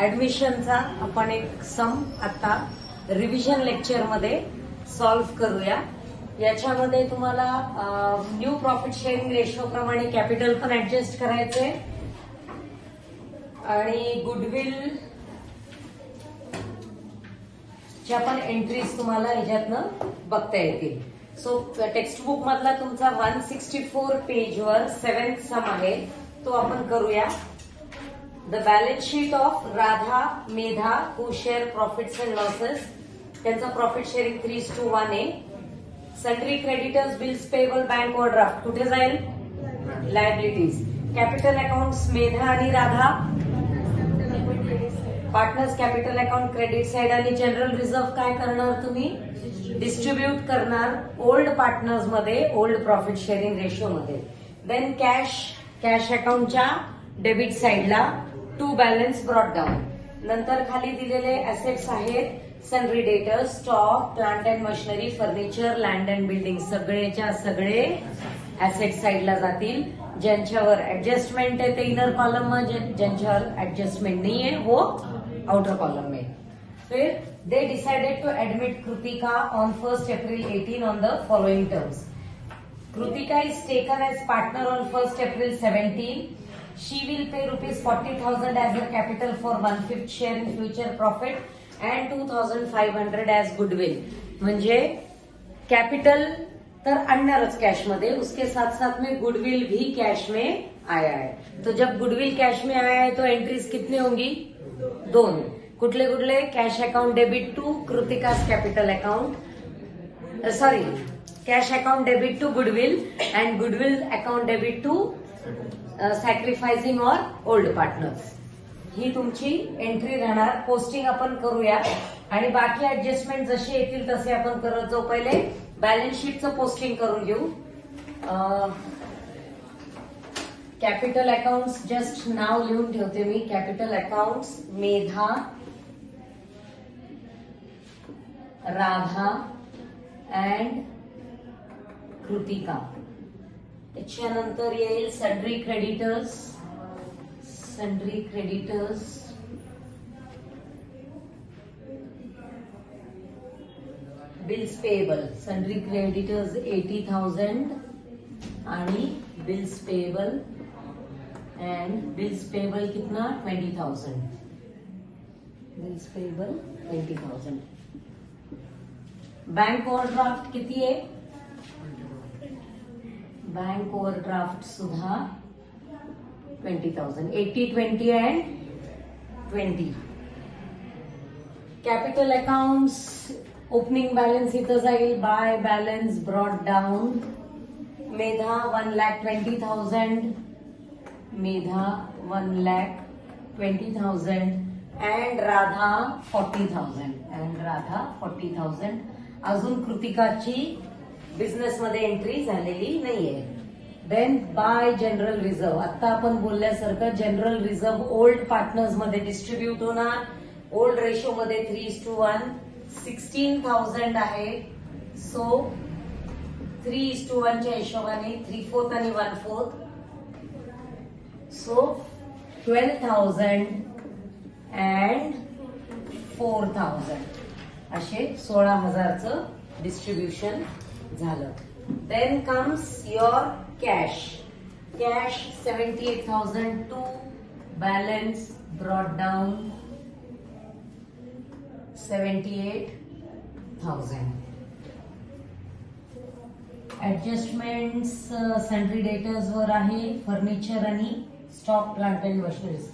ऍडमिशनचा आपण एक सम आता रिव्हिजन लेक्चर मध्ये सॉल्व्ह करूया. याच्यामध्ये तुम्हाला न्यू प्रॉफिट शेअरिंग रेशो प्रमाणे कॅपिटल पण ऍडजस्ट करायचे आणि गुडविल च्या पण एंट्रीज तुम्हाला याच्यातनं बघता येतील. सो टेक्स्ट बुक मधला तुमचा 164 पेजवर 7th सम आहे, तो आपण करूया. The balance sheet of Radha Medha who share profits and losses. त्यांचा प्रॉफिट शेअरिंग 3:1 आहे. Sundry creditors, bills payable, bank overdraft कुठे जाईल? लायबिलिटीज. कॅपिटल अकाउंट्स मेधा आणि Radha. Partners capital account credit side आणि जनरल रिझर्व्ह काय करणार तुम्ही? डिस्ट्रीब्यूट करणार ओल्ड पार्टनर्स मध्ये, ओल्ड प्रॉफिट शेअरिंग रेशो मध्ये. देन कॅश अकाउंटच्या डेबिट साइडला टू बॅलन्स ब्रॉट डाऊन. नंतर खाली दिलेले असेट्स आहेत sundry debtors, stock, plant and machinery, furniture, land and building. सगळेच्या सगळे ऍसेट साइडला जातील. ज्यांच्यावर ऍडजस्टमेंट आहे ते इनर कॉलम में, ज्यांच्यावर ऍडजस्टमेंट नहीं है वो आउटर कॉलम में. फिर they decided to admit Krutika on 1st April 18 on the following terms. Krutika is taken as partner on 1st April 17. She will pay rupees 40,000 as her capital for 1/5 share in future profit and 2,500 as goodwill. म्हणजे capital तर आणणारच cash में, उसके साथ साथ में goodwill भी cash में आया है. तो जब गुडविल कैश में आया है तो एंट्रीज कितनी होंगी? 2. कुठले कुठले? Cash account debit to कृतिकास capital account, sorry cash account debit to goodwill and goodwill account debit to sacrificing or old partners. ही तुमची एंट्री राहणार. पोस्टिंग आपण करूया आणि बाकी ऍडजस्टमेंट जसे येतील तसे आपण करत जाऊ. पहिले बॅलन्स शीटचं पोस्टिंग करून घेऊ. कॅपिटल अकाउंट्स जस्ट नाव लिहून ठेवते मी. Capital accounts Medha, Radha and Kritika. त्याच्यानंतर येईल sundry creditors, bills payable. Sundry creditors 80,000 आणि bills payable and bills payable कितना? 20,000. Bills payable 20,000. बैंक ओव्हरड्राफ्ट किती आहे? बैंक ओव्हरड्राफ्ट सुद्धा 20,000. 80, 20 and 20. Capital accounts opening balance इथं जाईल. By balance brought down. Medha 1,20,000. Medha 1,20,000 and Radha 40,000. अजून कृतिकाची बिझनेस मध्ये एंट्री झालेली नाहीये. Then by general reserve. आता आपण बोलल्यासारखं जनरल रिझर्व्ह ओल्ड पार्टनर्स मध्ये डिस्ट्रीब्यूट होणार. ओल्ड रेशो मध्ये 3:1. 16,000 आहे. सो 3:1 च्या हिशोबाने 3/4 आणि 1/4. सो 12,000 अँड 4,000 असे 16,000चं डिस्ट्रीब्युशन झालं. Then comes your cash. 78,000 to balance brought down 78,000. Adjustment sundry debtors वर आहे. फर्निचर आणि stock, plant and machineries.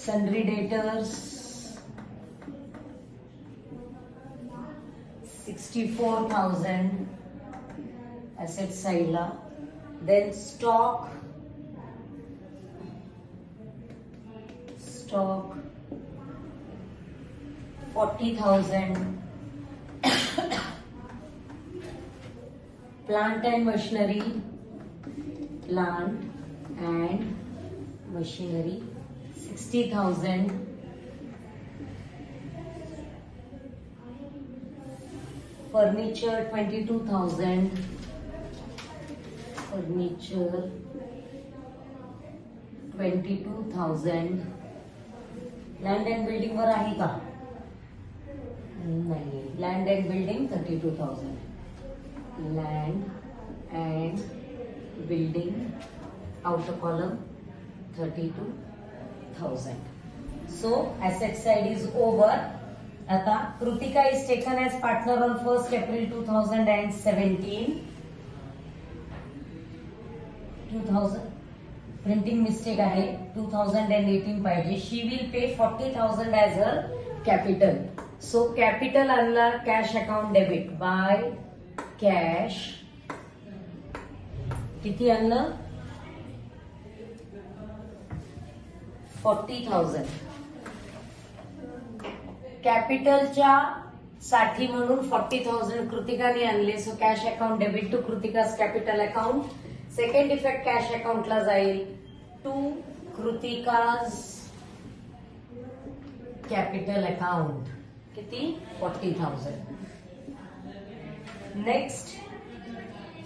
Sundry debtors 64,000 asset साइडला. Then stock 40,000. Plant and machinery 60,000. Furniture 22,000. 22,000. Land and building वर आहे का? नाही. Land and building 32,000. Land and building outer column 32,000. So asset side is over. आता Krutika is taken as partner on 1st April 2017. 2000 printing mistake आहे. 2018 पाहिजे. She will pay 40,000 as her capital. So capital आणला cash account debit by cash. किती आणलं? 40,000. कॅपिटलच्या साठी म्हणून 40,000 कृतिकाने आणले. So cash account debit to कृतिकास capital account. Second effect cash अकाउंटला जाईल टू कृतिकास कॅपिटल अकाउंट. किती? 40,000. Next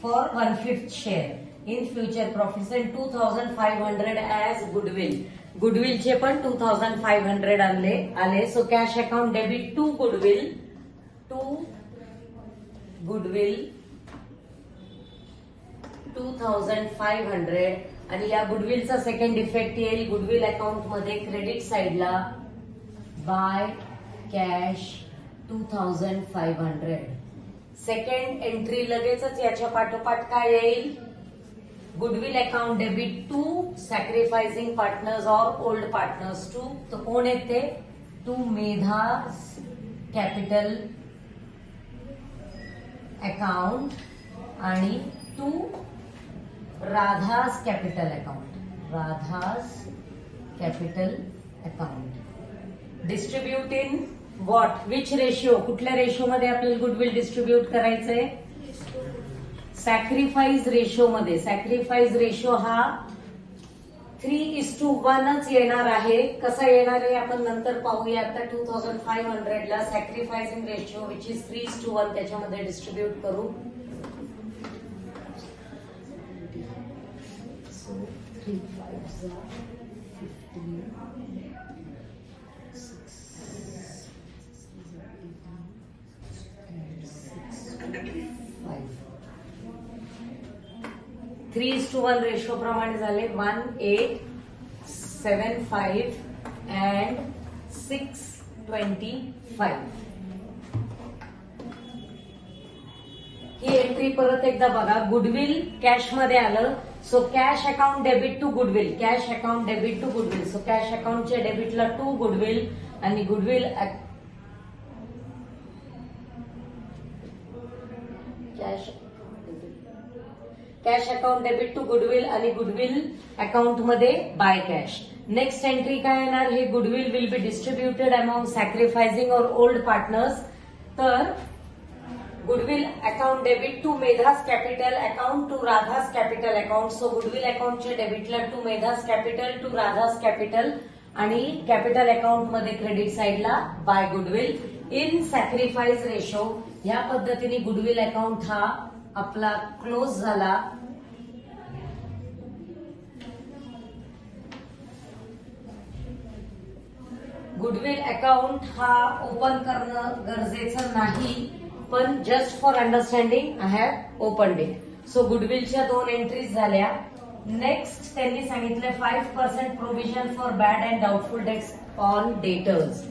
for 1/5 share in future profits and 2,500 as goodwill. गुडविलचे पण 2,500 आले. So cash account debit to goodwill 2,500. आणि या गुडविलचा सेकंड इफेक्ट येईल गुडविल अकाउंट मध्ये क्रेडिट साइडला बाय कॅश 2,500. सेकंड एंट्री लगेचच याच्या पाठोपाठ काय येईल? Goodwill account debit to सॅक्रिफायसिंग partners और ओल्ड पार्टनर्स टू. तो कोण येते? टू मेधास कॅपिटल अकाउंट आणि to Radha's capital account. Distribute in what? Which ratio? कुठल्या रेशिओ मध्ये आपल्याला गुडविल डिस्ट्रीब्यूट करायचंय? सॅक्रिफाईस रेशो मध्ये. सॅक्रिफाईस रेशो हा 3:1च येणार आहे. कसा येणार आहे आपण नंतर पाहूया. आता 2,500 ला सॅक्रिफायसिंग रेशो विच इज 3:1 त्याच्यामध्ये डिस्ट्रीब्यूट करू. सो 3 5 15 3:1 रेशो प्रमाणे झाले. 1,875 अँड 625. ही एंट्री परत एकदा बघा. गुडविल कॅश मध्ये आलं. So cash account debit to goodwill. Cash account debit to goodwill. So cash अकाउंटच्या डेबिटला टू गुडविल आणि goodwill cash account debit to goodwill आणि गुडविल अकाउंट मध्ये बाय कॅश. नेक्स्ट एंट्री काय येणार? हे goodwill will be distributed among sacrificing or old partners. तर goodwill account debit to Medha's capital account to Radha's capital account. So goodwill अकाउंटच्या डेबिटला to Medha's capital to Radha's capital आणि capital account मध्ये credit साइडला by goodwill in sacrifice ratio. या पद्धतीने goodwill account हा आपला क्लोज झाला. गुडविल अकाउंट हा ओपन करणं गरजेचं नाही, पण just for understanding I have opened it. So गुडविलच्या 2 एंट्रीज झाल्या. नेक्स्ट त्यांनी सांगितलं 5% provision for bad and doubtful debts on debtors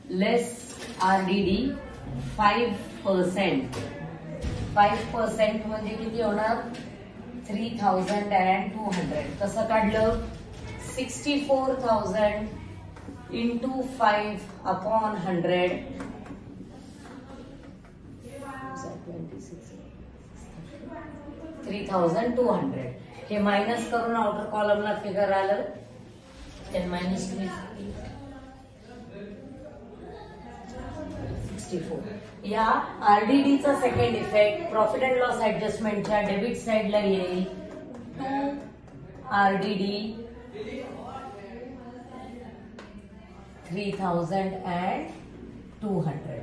less RDD 5%. 5% म्हणजे किती होणार? 3,200. कसं काढलं? 64,000 into 5 upon 100. 3,200. हे मायनस करून आउटर कॉलमला फिगर आलं. 10 minus 2 64. या RDDचा second effect profit and loss ऍडजस्टमेंटच्या डेबिट साइडला येईल. 2 RDD 3,200.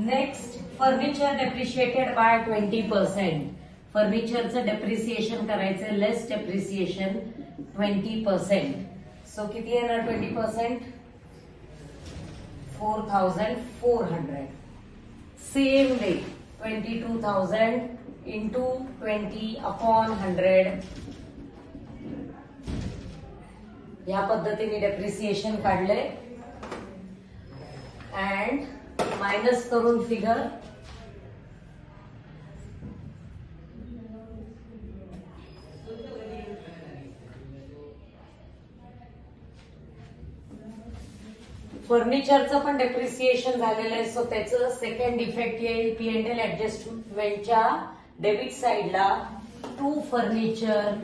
Next, furniture depreciated by 20%. फर्निचरचं depreciation करायचं, लेस डेप्रिसिएशन 20%. सो किती येणार 20%? 4,400. सेम वे 22,000 into 20/100 या पद्धतीने डेप्रिसिएशन काढले अँड मायनस करून फिगर फर्निचरचं पण डेप्रिसिएशन झालेलं आहे. सो त्याचं सेकंड इफेक्ट येईल P&L ऍडजस्टमेंटच्या डेबिट साइडला. To furniture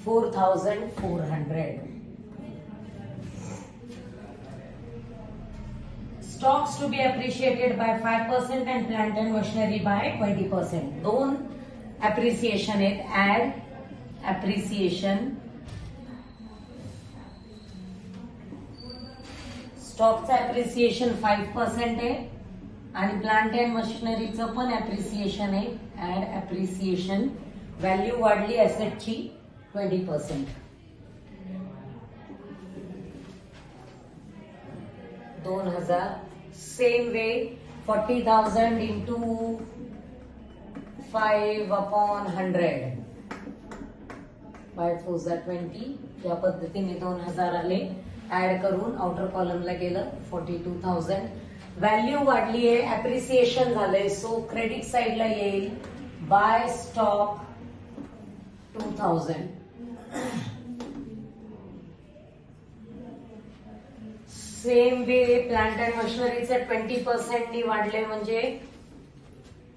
4,400. Stocks to be appreciated by 5% and plant and machinery by 20%. दोन appreciation आहेत. Add appreciation. स्टॉकचं अप्रिसिएशन 5% आहे आणि प्लांट अँड मशिनरीचं पण अप्रिसिएशन आहे. Add appreciation. व्हॅल्यू वाढली ऍसेटची 20%. 2,000. Same way 40,000 into 5/100 by 4,20. या पद्धतीने 2,000 आले. ऍड करून आउटर कॉलमला गेलं 42,000. व्हॅल्यू वाढली आहे, अप्रिसिएशन झालंय. सो क्रेडिट साइडला येईल by stock 2,000. Same way plant and मशिनरीचे 20% नी वाढले म्हणजे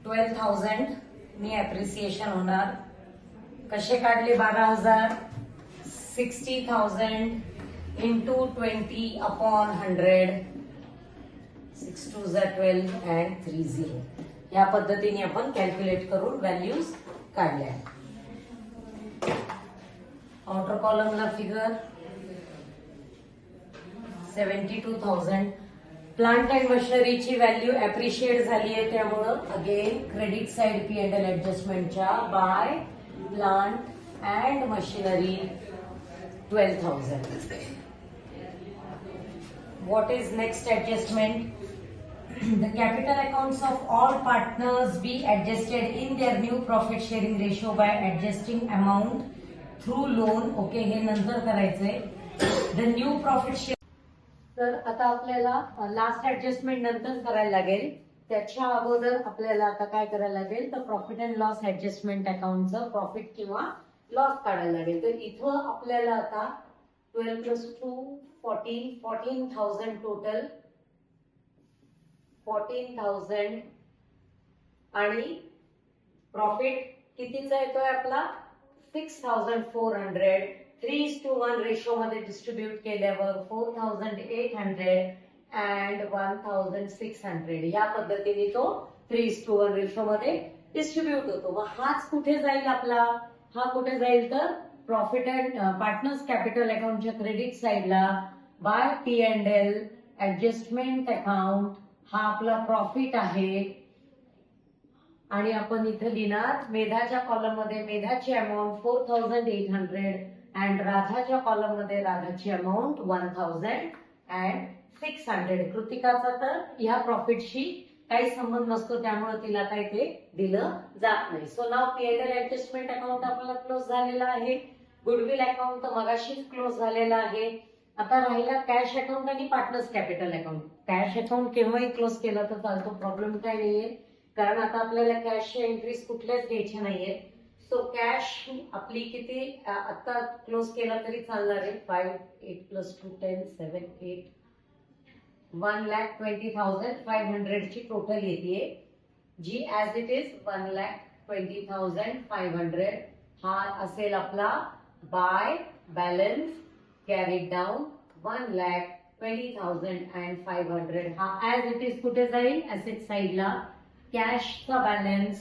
12,000 नी अप्रिसिएशन होणार. कसे काढले 12,000? 60,000 into 20/100. 6 2 12 and 30. या पद्धतीने आपण कॅल्क्युलेट करून व्हॅल्यूज काढल्या. आउटर कॉलमला फिगर 72,000. प्लांट अँड मशिनरीची व्हॅल्यू अप्रिशिएट झाली आहे त्यामुळं अगेन क्रेडिट साइड P&L ऍडजस्टमेंटच्या by plant and machinery 12,000. What is next adjustment? The capital accounts of all partners be adjusted in their new profit sharing ratio by adjusting amount through loan. Okay, हे नंतर करायचंय. The new profit share. तर आता आपल्याला last adjustment नंतर करायला लागेल. त्याच्या अगोदर आपल्याला आता काय करायला लागेल तर प्रॉफिट अँड लॉस ऍडजस्टमेंट अकाउंटचं प्रॉफिट किंवा लॉस काढायला लागेल. तर इथं आपल्याला आता 12 + 2 14,000 टोटल. 14,000 आणि प्रॉफिट कितीचा येतोय आपला 6,400. 3:1 रेशो मध्ये डिस्ट्रीब्यूट केल्यावर 4,800 अँड 1,600 या पद्धतीने तो 3:1 रेशो मध्ये डिस्ट्रीब्यूट होतो. मग हाच कुठे जाईल आपला? हा कुठे जाईल तर प्रॉफिट अँड पार्टनर्स कॅपिटल अकाउंटच्या क्रेडिट साइडला बाय P&L ऍडजस्टमेंट अकाउंट. हा आपला प्रॉफिट आहे आणि आपण इथे लिहिणार मेधाच्या कॉलम मध्ये मेधाची अमाऊंट 4,800 अँड राधाच्या कॉलम मध्ये राधाची अमाऊंट 1,600. कृतिकाचा तर ह्या प्रॉफिटशी काही संबंध नसतो त्यामुळे तिला काही ते दिलं जात नाही. सो नाव P&L ऍडजस्टमेंट अकाउंट आपला क्लोज झालेला आहे. गुडविल अकाउंट तर मगाशीच क्लोज झालेला आहे. आता राहिला कॅश अकाउंट आणि partners capital account. Cash account केव्हाही क्लोज केला तर चालतो, प्रॉब्लेम काय नाहीये कारण आता आपल्याला कॅशच्या एंट्रीज कुठल्याच घ्यायच्या नाहीये. सो कॅश आपली किती आता क्लोज केला तरी चालणार आहे. 5 8 + 2 10 7 8 1,20,500 ची टोटल येते जी ऍज इट इज 1,20,500. हा असेल आपला बाय बॅलन्स कॅरीड डाऊन 1,20,500. हा ऍज इट इज कुठे जाईल ऍसेट साइडला. कॅशचा बॅलन्स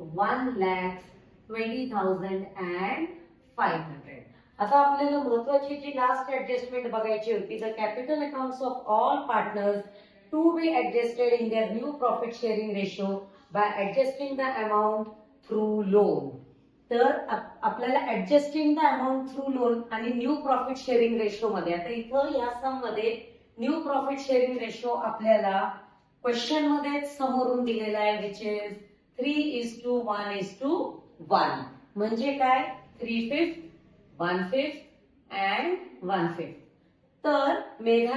1,20,500. आता आपल्याला महत्वाची जी लास्ट ऍडजस्टमेंट बघायची होती the capital accounts of all partners to be adjusted in their new profit sharing ratio by adjusting the amount through loan. तर आपल्याला adjusting the amount through loan आणि न्यू प्रॉफिट शेअरिंग रेशो मध्ये, आता इथं या sum मध्ये new profit sharing ratio आपल्याला question मध्ये समोरून दिलेला आहे, विच इज 3:1:1. म्हणजे काय, 3/5, 1/5 अँड 1/5. तर मेधा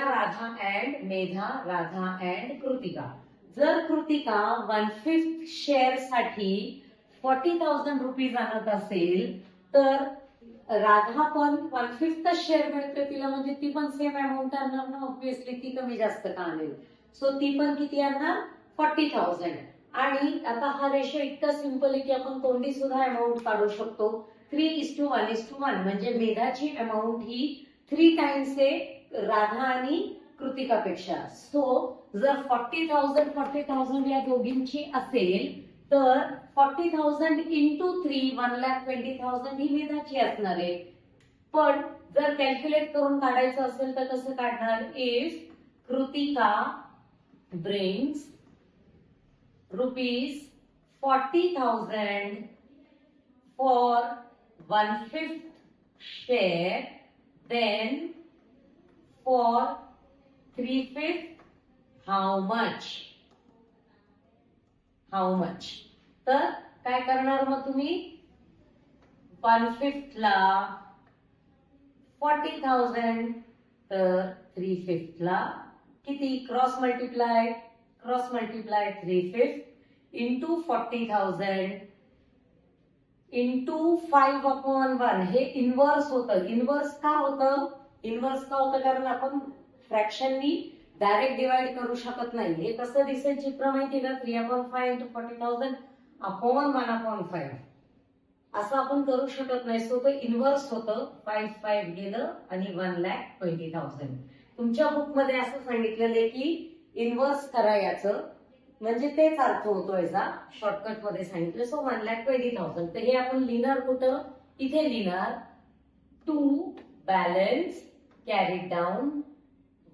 राधा अँड कृतिका. जर कृतिका 1/5 शेअर साठी 40,000 रुपीज आणत असेल, तर राधा पण 1/5 शेअर मिळतोय तिला, म्हणजे ती पण सेम अमाऊंट आणणार ना. ऑब्व्हियसली ती कमी जास्त का आणेल, सो ती पण किती आणणार, 40,000. आणि आता हा रेशो इतका सिंपल आहे की आपण कोणती सुद्धा अमाऊंट काढू शकतो. 3:1:1 म्हणजे मेधाची अमाऊंट ही 3 टाइम्स आहे राधा आणि कृतिकापेक्षा. सो जर 40,000 या दोघींची असेल, तर 40,000 इंटू 3 1,20,000 ही मेधाची असणार आहे. पण जर कॅल्क्युलेट करून काढायचं असेल तर कसं काढणार, if Kritika brings ₹40,000 for 1/5 share, then for 3/5 how much? तर काय करणार मग तुम्ही, 1/5 ला 40,000, तर 3/5 ला किती, क्रॉस मल्टिप्लाय 3/5 इंटू 40,000 इंटू 5/1. हे इन्व्हर्स होतं. इन्व्हर्स का होतं, कारण आपण फ्रॅक्शननी डायरेक्ट डिवाइड करू शकत नाही. हे कसं दिसेल चित्र माहिती का, 3/5 इंटू 40,000 अपॉन 1/5 असं आपण करू शकत नाही. सो ते इन्व्हर्स होतं, 5 गेलं आणि 1,20,000. तुमच्या बुकमध्ये असं सांगितलेलं आहे की इन्व्हर्स करा याचं, म्हणजे तेच अर्थ होतो याचा, शॉर्टकट मध्ये सांगितलं. सो 1,20,000. तर हे आपण लिहिणार कुठं, इथे लिहिणार, टू बॅलन्स कॅरीड डाऊन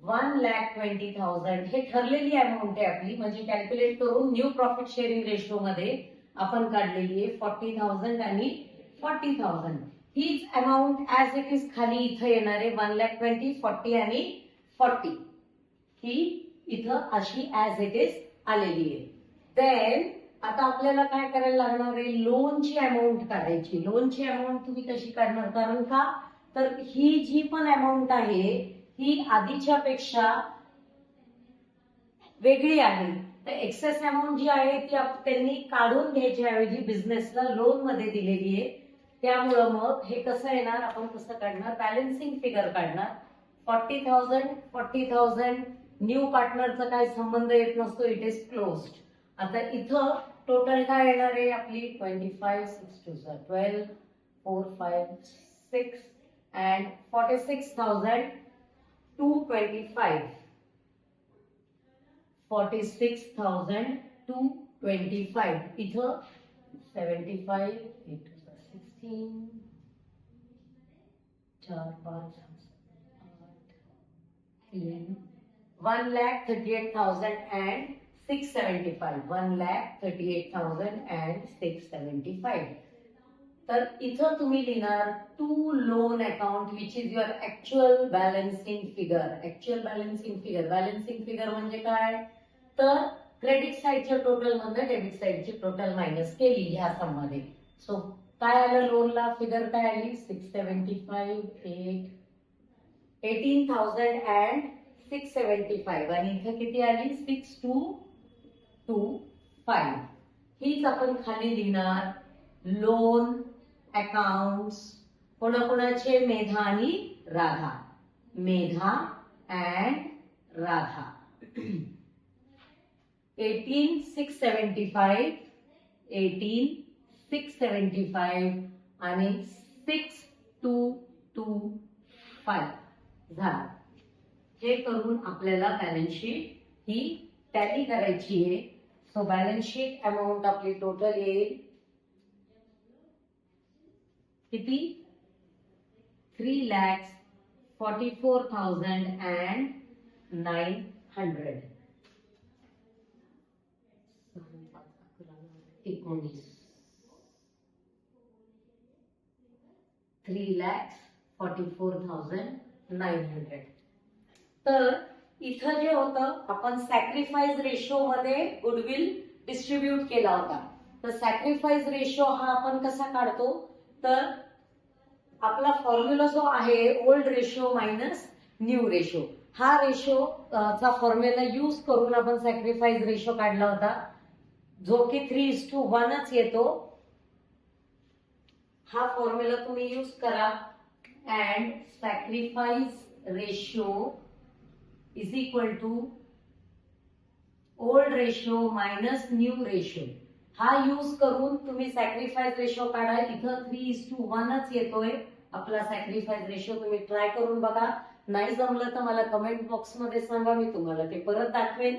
1,20,000. हे ठरलेली अमाऊंट आहे आपली, म्हणजे कॅल्क्युलेट करून न्यू प्रॉफिट शेअरिंग रेशो मध्ये आपण काढलेली आहे 40,000 आणि 40,000. हीच अमाऊंट ऍज इट इज खाली इथं येणार आहे, 1,20,000, 40 आणि 40. ही इथं अशी ऍज इट इज आलेली आहे. देन आता आपल्याला काय करायला लागणार आहे, लोनची अमाऊंट काढायची. लोनची अमाऊंट तुम्ही कशी काढणार, कारण का, तर ही जी पण अमाऊंट आहे ही आधीच्या पेक्षा वेगळी आहे. तर एक्सेस अमाऊंट जी आहे ती त्यांनी काढून घ्यायच्या ऐवजी बिझनेसला लोन मध्ये दिलेली आहे. त्यामुळं मग हे कसं येणार, आपण कसं काढणार, बॅलन्सिंग फिगर काढणार. 40,000 न्यू पार्टनरचा काय संबंध येत नसतो, इट इज क्लोज्ड. आता इथं टोटल काय येणार आहे आपली, 25, 6 2 12, 4 5 6 अँड 46,225. 46,225. इथं 75 8 16 4 5 8 1,38,675. 1,38,675. तर इथं तुम्ही लिहिणार to loan account which is your actual balancing figure. Balancing figure म्हणजे काय, तर क्रेडिट साईडच्या टोटल मधनं डेबिट साईडची टोटल मायनस केली ह्या सम मध्ये. सो काय आलं लोनला, फिगर काय आली, 675 18,675. आणि इथं किती आली, 6225. हीच आपण खाली लिहिणार लोन अकाउंट्स कोणाकोणाचे, मेधा आणि राधा. मेधा अँड राधा. 18,675 आणि 6225 झालं. हे करून आपल्याला बॅलन्स शीट ही टॅली करायची आहे. सो बॅलन्स शीट अमाऊंट आपली टोटल येईल किती, 3,44,900. 19 3,44,900. तर इथं जे होतं आपण सॅक्रिफाईस रेशो मध्ये गुडविल डिस्ट्रीब्यूट केला होता. तर सॅक्रिफाईस रेशो हा आपण कसा काढतो, तर आपला फॉर्म्युला जो आहे old ratio minus new ratio, हा रेशो चा फॉर्म्युला यूज करून आपण सॅक्रिफाईस रेशो काढला होता, जो की 3:1च येतो. हा फॉर्म्युला तुम्ही यूज करा. And sacrifice ratio is equal to old ratio minus new ratio. हा यूज करून तुम्ही सॅक्रिफाईस रेशो काढा. इथं 3:1च येतोय आपला सॅक्रिफाईस रेशो. तुम्ही ट्राय करून बघा. नाही जमलं तर मला कमेंट बॉक्स मध्ये सांगा, मी तुम्हाला ते परत दाखवेन.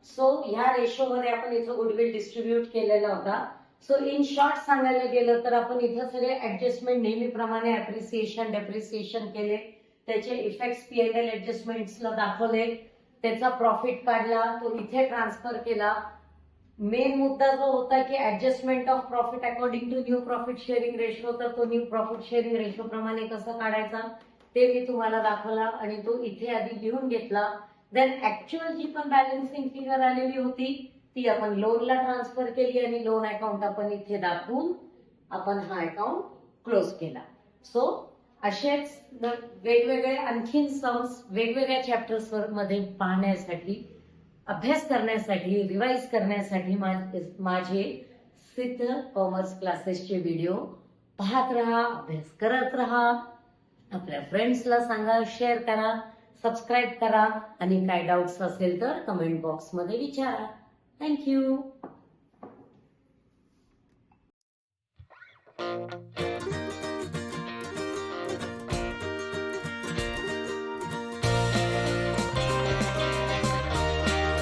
सो ह्या रेशो मध्ये आपण इथं गुडविल डिस्ट्रीब्यूट केलेला होता. सो इन शॉर्ट सांगायला गेलं तर आपण इथं सगळे ऍडजस्टमेंट नेहमीप्रमाणे अप्रिसिएशन डेप्रिसिएशन केले, त्याचे इफेक्ट्स P&L ऍडजस्टमेंट्सला दाखवले, त्याचा प्रॉफिट काढला, तो इथे ट्रान्सफर केला. मेन मुद्दा जो होता की adjustment of profit according to new profit sharing ratio, तर तो न्यू प्रॉफिट शेअरिंग रेशो प्रमाणे कसा काढायचा ते मी तुम्हाला दाखवला आणि तो इथे आधी लिहून घेतला. देन ऍक्च्युअल जी पण बॅलन्सिंग फिगर आलेली होती ती आपण लोनला ट्रान्सफर केली आणि लोन अकाउंट आपण इथे दाखवून आपण हा अकाउंट क्लोज केला. सो असेच वेगवेगळे आणखीन सम्स वेगवेगळ्या चॅप्टर्स मध्ये पाहण्यासाठी, अभ्यास करण्यासाठी, रिवाइज करण्यासाठी माझे सिद्ध कॉमर्स क्लासेसचे व्हिडिओ पाहत राहा, अभ्यास करत राहा. आपल्या फ्रेंड्सला सांगा, शेअर करा, सबस्क्राईब करा आणि काय डाऊट्स असेल तर कमेंट बॉक्स मध्ये विचारा. थँक्यू.